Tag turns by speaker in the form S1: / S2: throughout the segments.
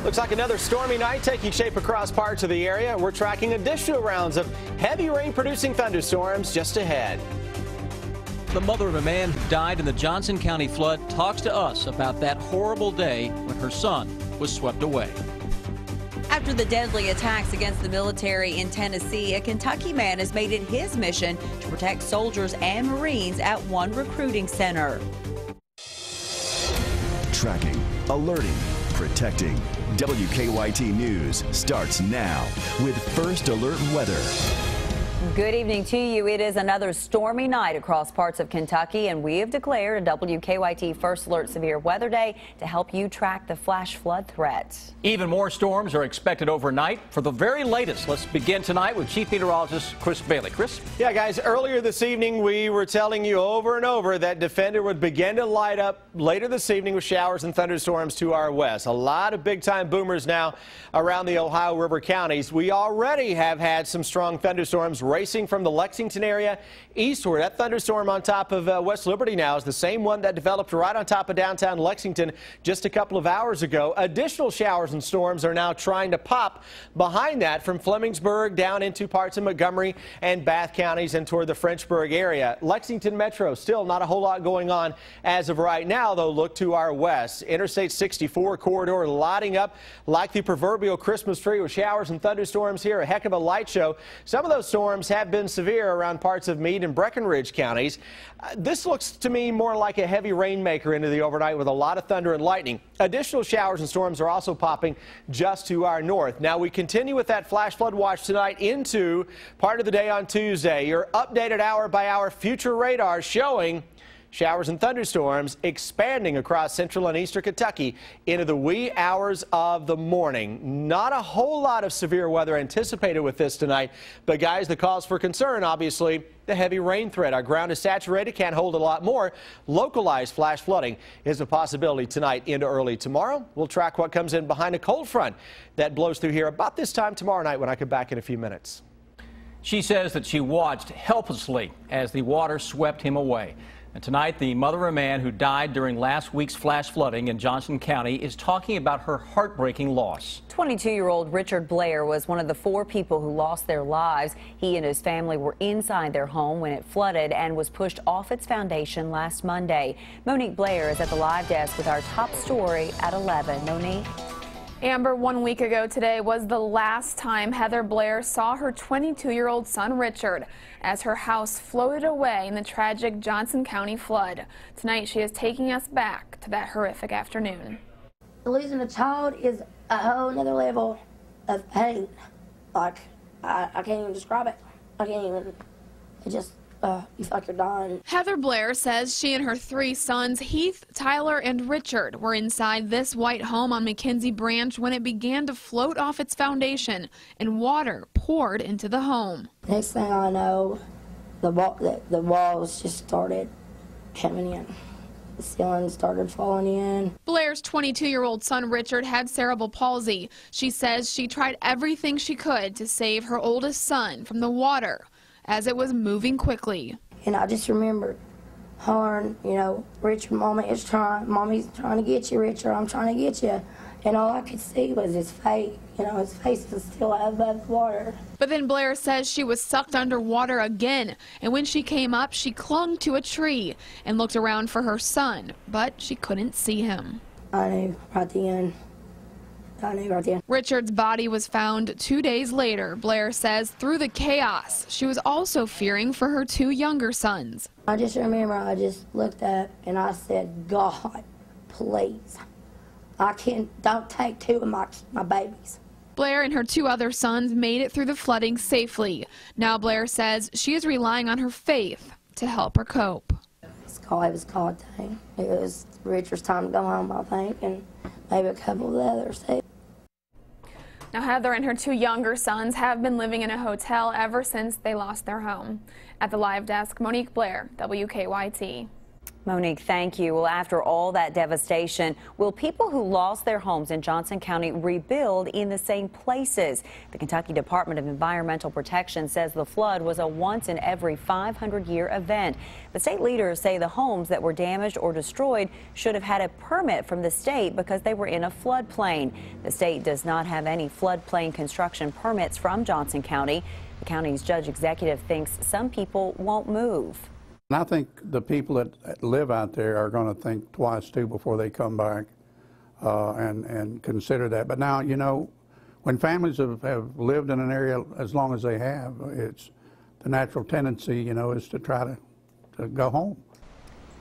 S1: Looks like another stormy night taking shape across parts of the area. We're tracking additional rounds of heavy rain-producing thunderstorms just ahead.
S2: The mother of a man who died in the Johnson County flood talks to us about that horrible day when her son was swept away.
S3: After the deadly attacks against the military in Tennessee, a Kentucky man has made it his mission to protect soldiers and Marines at one recruiting center.
S4: Tracking, alerting, protecting. WKYT News starts now with First Alert Weather.
S3: Good evening to you. It is another stormy night across parts of Kentucky, and we have declared a WKYT First Alert Severe Weather Day to help you track the flash flood threat.
S2: Even more storms are expected overnight. For the very latest, let's begin tonight with Chief Meteorologist Chris Bailey. Chris?
S1: Yeah, guys, earlier this evening we were telling you over and over that Defender would begin to light up later this evening with showers and thunderstorms to our west. A lot of big-time boomers now around the Ohio River counties. We already have had some strong thunderstorms racing from the Lexington area eastward. That thunderstorm on top of West Liberty now is the same one that developed right on top of downtown Lexington just a couple of hours ago. Additional showers and storms are now trying to pop behind that from Flemingsburg down into parts of Montgomery and Bath counties and toward the Frenchburg area. Lexington Metro, still not a whole lot going on as of right now, though. Look to our west. Interstate 64 corridor lighting up like the proverbial Christmas tree with showers and thunderstorms here. A heck of a light show. Some of those storms have been severe around parts of Meade and Breckenridge counties. This looks to me more like a heavy rainmaker into the overnight with a lot of thunder and lightning. Additional showers and storms are also popping just to our north. Now we continue with that flash flood watch tonight into part of the day on Tuesday. Your updated hour by hour future radar showing showers and thunderstorms expanding across central and eastern Kentucky into the wee hours of the morning. Not a whole lot of severe weather anticipated with this tonight, but guys, the cause for concern, obviously, the heavy rain threat. Our ground is saturated, can't hold a lot more. Localized flash flooding is a possibility tonight into early tomorrow. We'll track what comes in behind a cold front that blows through here about this time tomorrow night when I come back in a few minutes.
S2: She says that she watched helplessly as the water swept him away. And tonight, the mother of a man who died during last week's flash flooding in Johnson County is talking about her heartbreaking loss.
S3: 22-year-old Richard Blair was one of the 4 people who lost their lives. He and his family were inside their home when it flooded and was pushed off its foundation last Monday. Monique Blair is at the live desk with our top story at 11. Monique?
S5: Amber, 1 week ago today was the last time Heather Blair saw her 22-year-old son Richard as her house floated away in the tragic Johnson County flood. Tonight she is taking us back to that horrific afternoon.
S6: Losing a child is a whole nother level of pain. Like, I can't even describe it. I can't even, it just, you feel like you're dying.
S5: Heather Blair says she and her 3 sons, Heath, Tyler, and Richard, were inside this white home on McKenzie Branch when it began to float off its foundation and water poured into the home.
S6: Next thing I know, the walls just started coming in. The ceiling started falling in.
S5: Blair's 22-year-old son Richard had cerebral palsy. She says she tried everything she could to save her oldest son from the water as it was moving quickly.
S6: And I just remember hollering, you know, Richard, mommy's trying to get you, Richard, I'm trying to get you. And all I could see was his face, you know, his face was still above the water.
S5: But then Blair says she was sucked underwater again, and when she came up, she clung to a tree and looked around for her son, but she couldn't see him.
S6: I knew right then.
S5: Richard's body was found 2 days later. Blair says through the chaos, she was also fearing for her 2 younger sons.
S6: I just remember I just looked up and I said, God, please, don't take 2 of my babies.
S5: Blair and her 2 other sons made it through the flooding safely. Now Blair says she is relying on her faith to help her cope.
S6: It was God thing. It was Richard's time to go home, I think, and maybe a couple of the others too.
S5: Now Heather and her 2 younger sons have been living in a hotel ever since they lost their home. At the live desk, Monique Blair, WKYT.
S3: Monique, thank you. Well, after all that devastation, will people who lost their homes in Johnson County rebuild in the same places? The Kentucky Department of Environmental Protection says the flood was a once in every 500-year event. The state leaders say the homes that were damaged or destroyed should have had a permit from the state because they were in a floodplain. The state does not have any floodplain construction permits from Johnson County. The county's judge executive thinks some people won't move.
S7: And I think the people that live out there are going to think twice, too, before they come back and consider that. But now, you know, when families have lived in an area as long as they have, it's the natural tendency, you know, is to try to go home.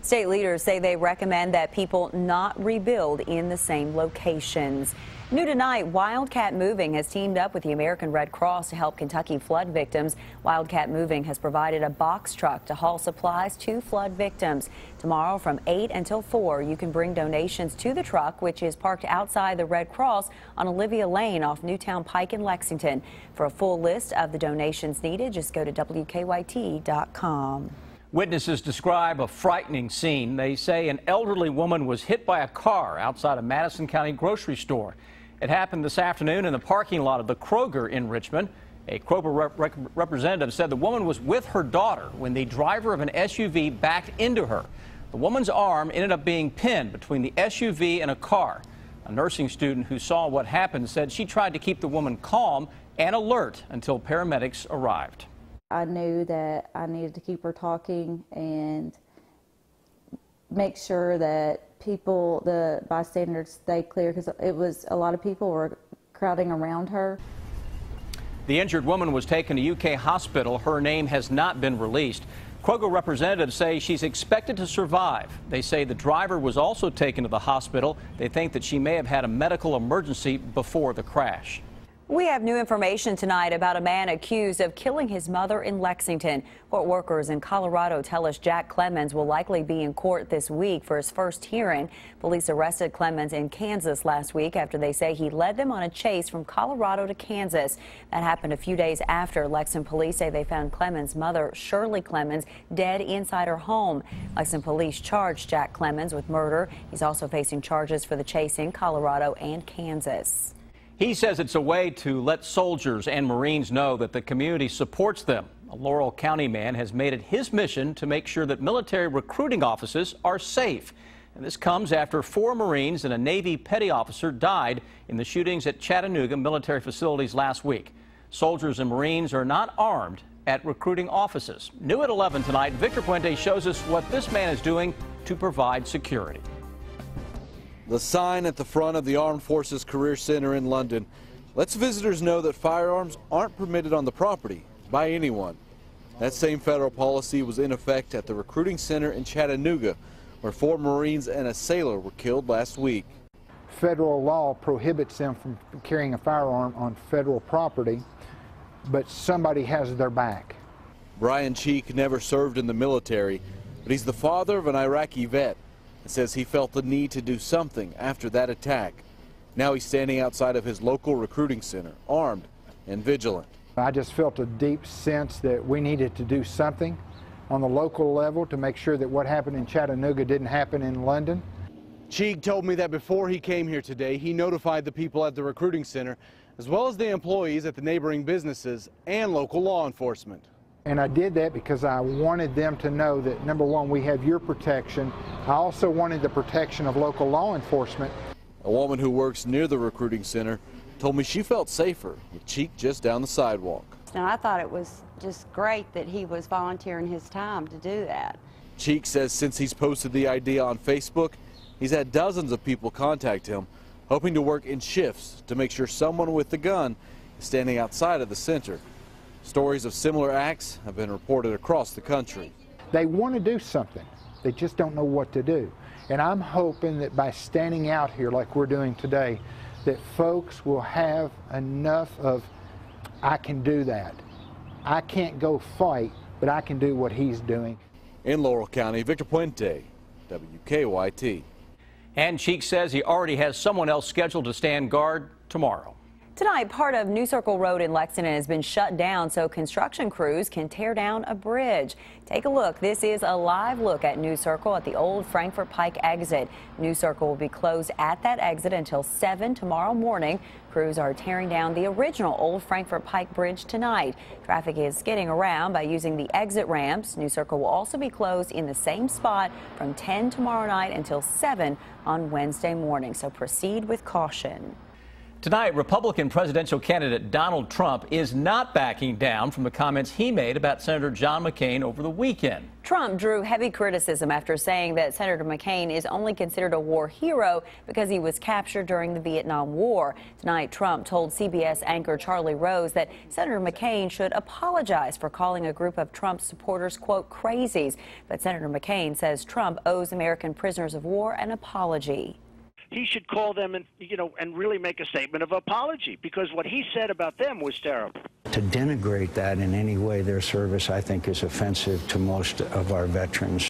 S3: State leaders say they recommend that people not rebuild in the same locations. New tonight, Wildcat Moving has teamed up with the American Red Cross to help Kentucky flood victims. Wildcat Moving has provided a box truck to haul supplies to flood victims. Tomorrow from 8 until 4, you can bring donations to the truck, which is parked outside the Red Cross on Olivia Lane off Newtown Pike in Lexington. For a full list of the donations needed, just go to WKYT.com.
S2: Witnesses describe a frightening scene. They say an elderly woman was hit by a car outside a Madison County grocery store. It happened this afternoon in the parking lot of the Kroger in Richmond. A Kroger representative said the woman was with her daughter when the driver of an SUV backed into her. The woman's arm ended up being pinned between the SUV and a car. A nursing student who saw what happened said she tried to keep the woman calm and alert until paramedics arrived.
S8: I knew that I needed to keep her talking and make sure that people, the bystanders, stay clear because it was a lot of people were crowding around her.
S2: The injured woman was taken to UK hospital. Her name has not been released. Kroger representatives say she's expected to survive. They say the driver was also taken to the hospital. They think that she may have had a medical emergency before the crash.
S3: We have new information tonight about a man accused of killing his mother in Lexington. Court workers in Colorado tell us Jack Clemons will likely be in court this week for his first hearing. Police arrested Clemons in Kansas last week after they say he led them on a chase from Colorado to Kansas. That happened a few days after Lexington police say they found Clemons' mother, Shirley Clemons, dead inside her home. Lexington police charged Jack Clemons with murder. He's also facing charges for the chase in Colorado and Kansas.
S2: He says it's a way to let soldiers and Marines know that the community supports them. A Laurel County man has made it his mission to make sure that military recruiting offices are safe. And this comes after 4 Marines and a Navy petty officer died in the shootings at Chattanooga military facilities last week. Soldiers and Marines are not armed at recruiting offices. New at 11 tonight, Victor Puente shows us what this man is doing to provide security.
S9: The sign at the front of the Armed Forces Career Center in London lets visitors know that firearms aren't permitted on the property by anyone. That same federal policy was in effect at the recruiting center in Chattanooga, where 4 Marines and a sailor were killed last week.
S10: Federal law prohibits them from carrying a firearm on federal property, but somebody has their back.
S9: Brian Cheek never served in the military, but he's the father of an Iraqi vet. It says he felt the need to do something after that attack. Now he's standing outside of his local recruiting center, armed and vigilant.
S10: I just felt a deep sense that we needed to do something on the local level to make sure that what happened in Chattanooga didn't happen in London.
S9: Cheek told me that before he came here today, he notified the people at the recruiting center, as well as the employees at the neighboring businesses and local law enforcement.
S10: And I did that because I wanted them to know that, number one, we have your protection. I also wanted the protection of local law enforcement.
S9: A woman who works near the recruiting center told me she felt safer with Cheek just down the sidewalk.
S11: And I thought it was just great that he was volunteering his time to do that.
S9: Cheek says since he's posted the idea on Facebook, he's had dozens of people contact him, hoping to work in shifts to make sure someone with the gun is standing outside of the center. Stories of similar acts have been reported across the country.
S10: They want to do something. They just don't know what to do. And I'm hoping that by standing out here like we're doing today, that folks will have enough of, I can do that. I can't go fight, but I can do what he's doing.
S9: In Laurel County, Victor Puente, WKYT.
S2: And Cheek says he already has someone else scheduled to stand guard tomorrow.
S3: Tonight, part of New Circle Road in Lexington has been shut down so construction crews can tear down a bridge. Take a look. This is a live look at New Circle at the old Frankfort Pike exit. New Circle will be closed at that exit until 7 tomorrow morning. Crews are tearing down the original old Frankfort Pike bridge tonight. Traffic is getting around by using the exit ramps. New Circle will also be closed in the same spot from 10 tomorrow night until 7 on Wednesday morning. So proceed with caution.
S2: Tonight, Republican presidential candidate Donald Trump is not backing down from the comments he made about Senator John McCain over the weekend.
S3: Trump drew heavy criticism after saying that Senator McCain is only considered a war hero because he was captured during the Vietnam War. Tonight, Trump told CBS anchor Charlie Rose that Senator McCain should apologize for calling a group of Trump supporters, quote, crazies. But Senator McCain says Trump owes American prisoners of war an apology.
S12: He should call them and really make a statement of apology, because what he said about them was terrible.
S13: To denigrate that in any way, their service, I think, is offensive to most of our veterans.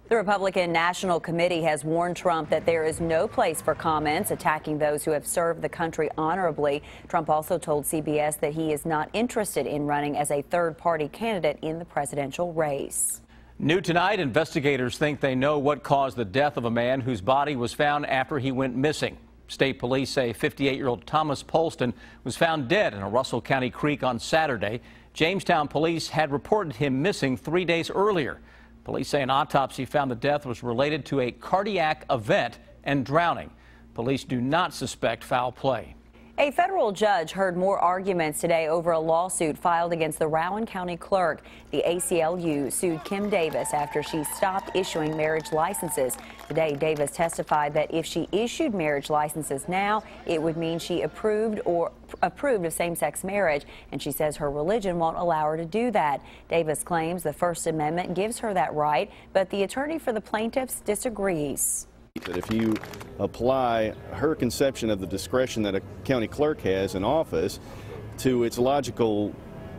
S3: The Republican National Committee has warned Trump that there is no place for comments attacking those who have served the country honorably. Trump also told CBS that he is not interested in running as a third-party candidate in the presidential race.
S2: New tonight, investigators think they know what caused the death of a man whose body was found after he went missing. State police say 58-year-old Thomas Polston was found dead in a Russell County creek on Saturday. Jamestown police had reported him missing 3 days earlier. Police say an autopsy found the death was related to a cardiac event and drowning. Police do not suspect foul play.
S3: A federal judge heard more arguments today over a lawsuit filed against the Rowan County clerk. The ACLU sued Kim Davis after she stopped issuing marriage licenses. Today, Davis testified that if she issued marriage licenses now, it would mean she approved of same-sex marriage, and she says her religion won't allow her to do that. Davis claims the First Amendment gives her that right, but the attorney for the plaintiffs disagrees.
S14: That if you apply her conception of the discretion that a county clerk has in office to its logical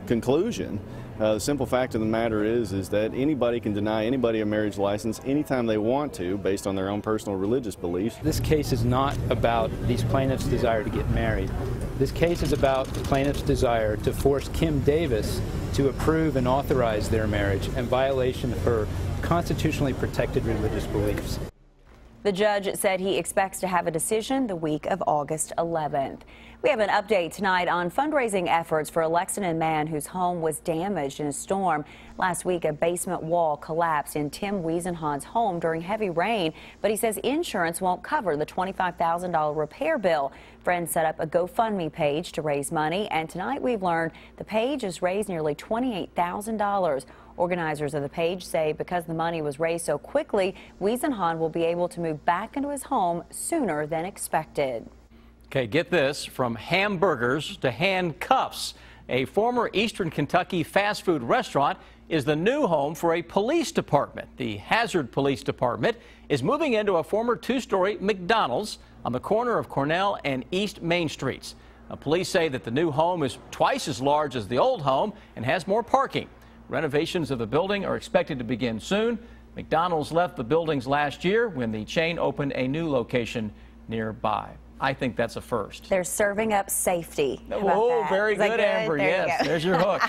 S14: conclusion, the simple fact of the matter is that anybody can deny anybody a marriage license anytime they want to based on their own personal religious beliefs.
S15: This case is not about these plaintiffs' desire to get married. This case is about the plaintiffs' desire to force Kim Davis to approve and authorize their marriage in violation of her constitutionally protected religious beliefs.
S3: The judge said he expects to have a decision the week of August 11th. We have an update tonight on fundraising efforts for a Lexington man whose home was damaged in a storm. Last week, a basement wall collapsed in Tim Wiesenhahn's home during heavy rain, but he says insurance won't cover the $25,000 repair bill. Friends set up a GoFundMe page to raise money, and tonight we've learned the page has raised nearly $28,000. Organizers of the page say because the money was raised so quickly, Wiesenhahn will be able to move back into his home sooner than expected.
S2: Okay, get this, from hamburgers to handcuffs. A former Eastern Kentucky fast food restaurant is the new home for a police department. The Hazard Police Department is moving into a former two-story McDonald's on the corner of Cornell and East Main Streets. Police say that the new home is twice as large as the old home and has more parking. Renovations of the building are expected to begin soon. McDonald's left the buildings last year when the chain opened a new location nearby. I think that's a first.
S3: They're serving up safety.
S2: Oh, very good, Amber.
S3: There
S2: yes, there's your hook.